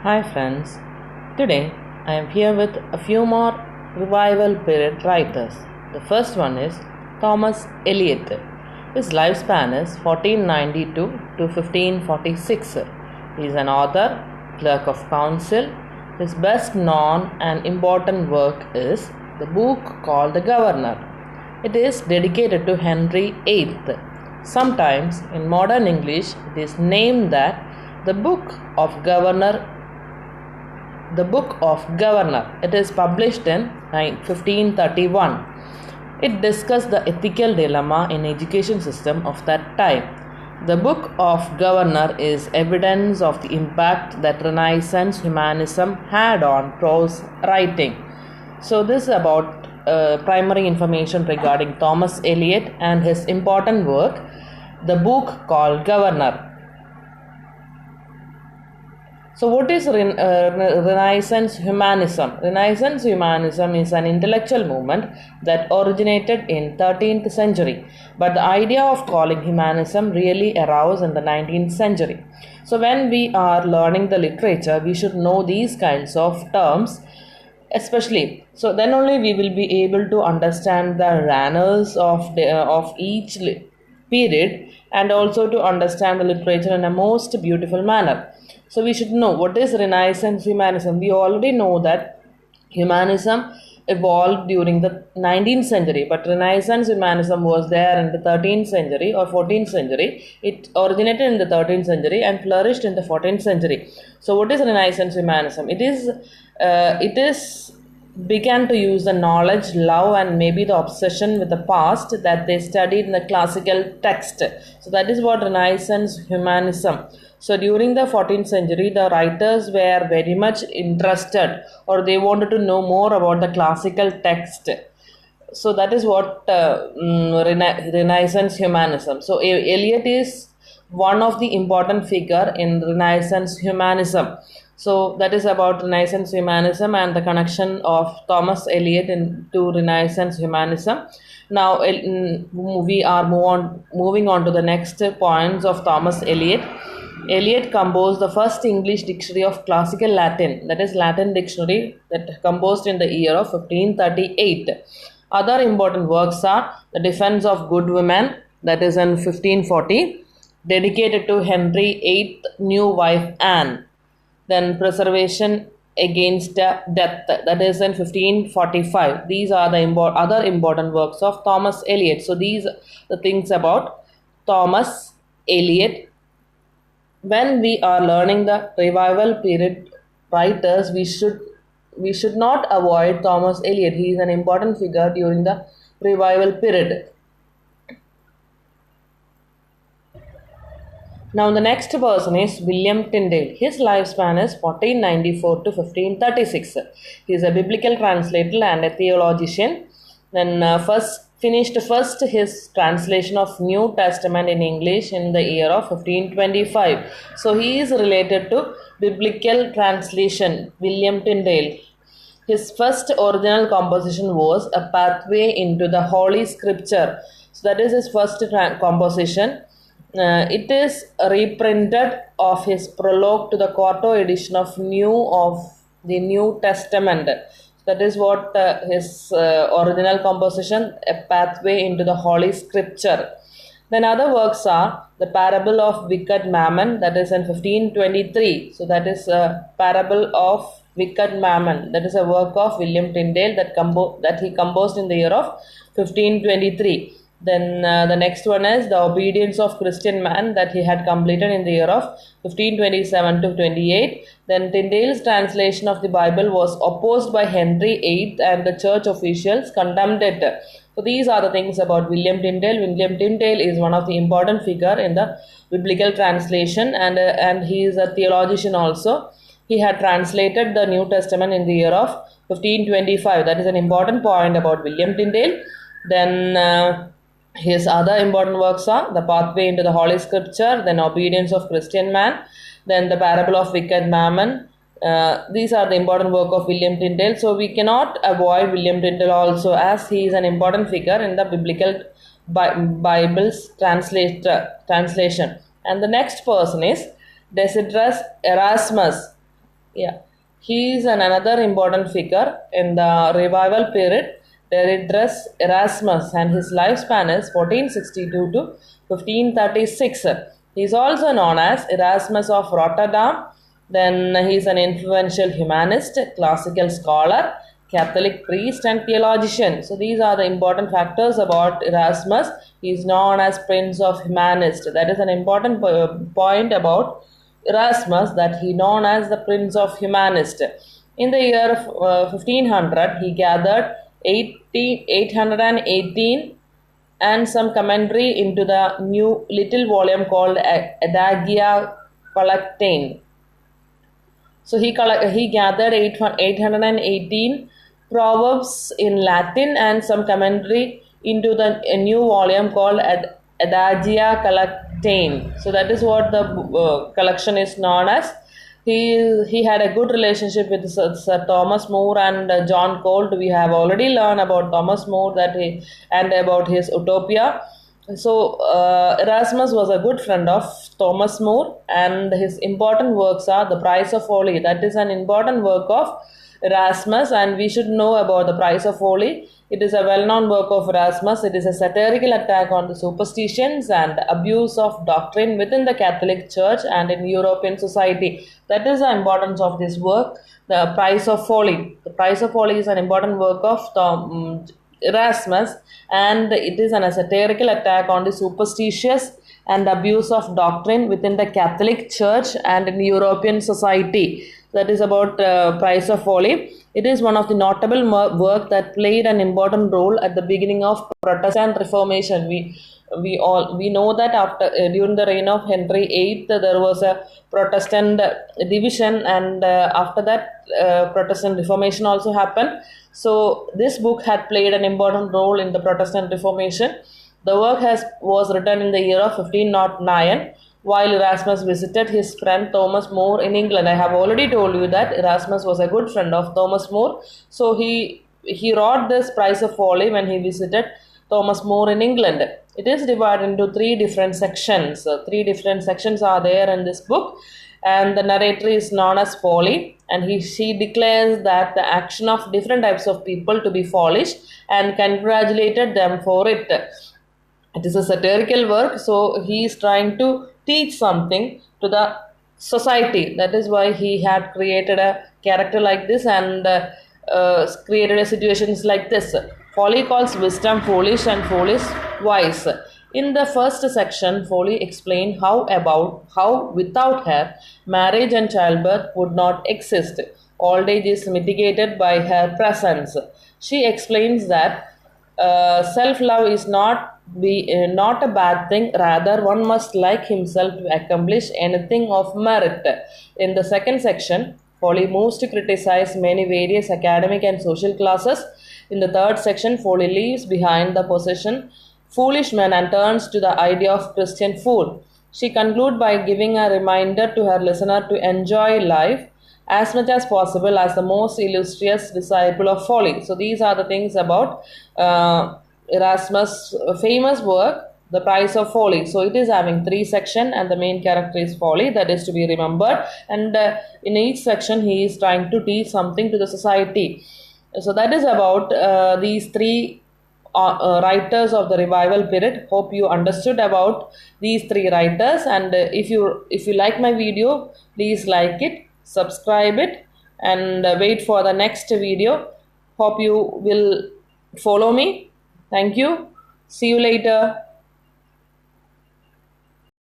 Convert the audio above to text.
Hi friends, today I am here with a few more revival period writers. The first one is Thomas Elyot. His lifespan is 1492 to 1546. He is an author, clerk of council. His best known and important work is the book called The Governor. It is dedicated to Henry VIII. Sometimes in modern English it is named that the Book of Governor. It is published in 1531. It discussed the ethical dilemma in education system of that time. The Book of Governor is evidence of the impact that Renaissance humanism had on prose writing. So this is about primary information regarding Thomas Elyot and his important work, the book called Governor. So what is Renaissance humanism? Renaissance humanism is an intellectual movement that originated in 13th century, but the idea of calling humanism really arose in the 19th century. So when we are learning the literature, we should know these kinds of terms, especially. So then only we will be able to understand the runners of each period, and also to understand the literature in a most beautiful manner. So we should know what is Renaissance humanism. We already know that humanism evolved during the 19th century, but Renaissance humanism was there in the 13th century or 14th century. It originated in the 13th century and flourished in the 14th century. So what is Renaissance humanism? It is began to use the knowledge, love, and maybe the obsession with the past that they studied in the classical text. So that is what Renaissance humanism. So during the 14th century, the writers were very much interested, or they wanted to know more about the classical text. So that is what Renaissance humanism. So Elyot is one of the important figure in Renaissance humanism. So that is about Renaissance humanism and the connection of Thomas Elyot to Renaissance humanism. Now we are moving on to the next points of Thomas Elyot. Elyot composed the first English dictionary of classical Latin, that is Latin dictionary, that composed in the year of 1538. Other important works are The Defense of Good Women, that is in 1540, dedicated to Henry VIII new wife Anne. Then Preservation Against Death, that is in 1545. These are the other important works of Thomas Elyot. So these are the things about Thomas Elyot. When we are learning the revival period writers, we should not avoid Thomas Elyot. He is an important figure during the revival period. Now the next person is William Tyndale. His lifespan is 1494 to 1536. He is a biblical translator and a theologian. Then finished his translation of New Testament in English in the year of 1525. So he is related to biblical translation, William Tyndale. His first original composition was A Pathway into the Holy Scripture. So that is his first composition. It is reprinted of his prologue to the quarto edition of the New Testament. That is what his original composition, A Pathway into the Holy Scripture. Then other works are The Parable of Wicked Mammon, that is in 1523. So that is a Parable of Wicked Mammon. That is a work of William Tyndale that he composed in the year of 1523. Then the next one is The Obedience of Christian Man, that he had completed in the year of 1527 to 28. Then Tyndale's translation of the Bible was opposed by Henry VIII, and the church officials condemned it. So these are the things about William Tyndale. William Tyndale is one of the important figure in the biblical translation, and he is a theologian also. He had translated the New Testament in the year of 1525. That is an important point about William Tyndale. Then his other important works are The Pathway into the Holy Scripture, then Obedience of Christian Man, then The Parable of Wicked Mammon. These are the important work of William Tyndale. So we cannot avoid William Tyndale also, as he is an important figure in the biblical Bible's translation. And the next person is Desiderius Erasmus. Yeah, he is another important figure in the revival period. Deridra's Erasmus, and his lifespan is 1462 to 1536. He is also known as Erasmus of Rotterdam. Then he is an influential humanist, classical scholar, Catholic priest, and theologian. So these are the important factors about Erasmus. He is known as Prince of Humanists. That is an important point about Erasmus, that he known as the Prince of Humanist. In the year of 1500, he gathered 818 and some commentary into the new little volume called Adagia Collectane. So he gathered 818 proverbs in Latin and some commentary into a new volume called Adagia Collectane. So that is what the collection is known as. He had a good relationship with Sir Thomas More and John Colt. We have already learned about Thomas More and about his Utopia. So Erasmus was a good friend of Thomas More, and his important works are The Price of Folly. That is an important work of Erasmus, and we should know about The Price of Folly. It is a well-known work of Erasmus. It is a satirical attack on the superstitions and abuse of doctrine within the Catholic Church and in European society. That is the importance of this work, The Price of Folly. The Price of Folly is an important work of Erasmus, and it is a satirical attack on the superstitious and abuse of doctrine within the Catholic Church and in European society. That is about Price of Folly. It is one of the notable work that played an important role at the beginning of Protestant Reformation. We know that after during the reign of Henry VIII there was a Protestant division, and after that Protestant Reformation also happened. So this book had played an important role in the Protestant Reformation. The work was written in the year of 1509 while Erasmus visited his friend Thomas More in England. I have already told you that Erasmus was a good friend of Thomas More. So he wrote this Price of Folly when he visited Thomas More in England. It is divided into three different sections. Three different sections are there in this book, and the narrator is known as Folly, and she declares that the action of different types of people to be foolish and congratulated them for it. It is a satirical work, so he is trying to teach something to the society. That is why he had created a character like this and created a situations like this. Folly calls wisdom foolish and foolish wise. In the first section, Folly explained how without her, marriage and childbirth would not exist. Old age is mitigated by her presence. She explains that self-love is not a bad thing. Rather, one must like himself to accomplish anything of merit. In the second section, Folly moves to criticize many various academic and social classes. In the third section, Folly leaves behind the possession foolish men and turns to the idea of Christian fool. She concludes by giving a reminder to her listener to enjoy life as much as possible as the most illustrious disciple of Folly. So these are the things about Erasmus' famous work, The Price of Folly. So it is having three sections, and the main character is Folly, that is to be remembered. And in each section, he is trying to teach something to the society. So that is about these three writers of the revival period. Hope you understood about these three writers. And if you like my video, please like it, subscribe it, and wait for the next video. Hope you will follow me. Thank you. See you later.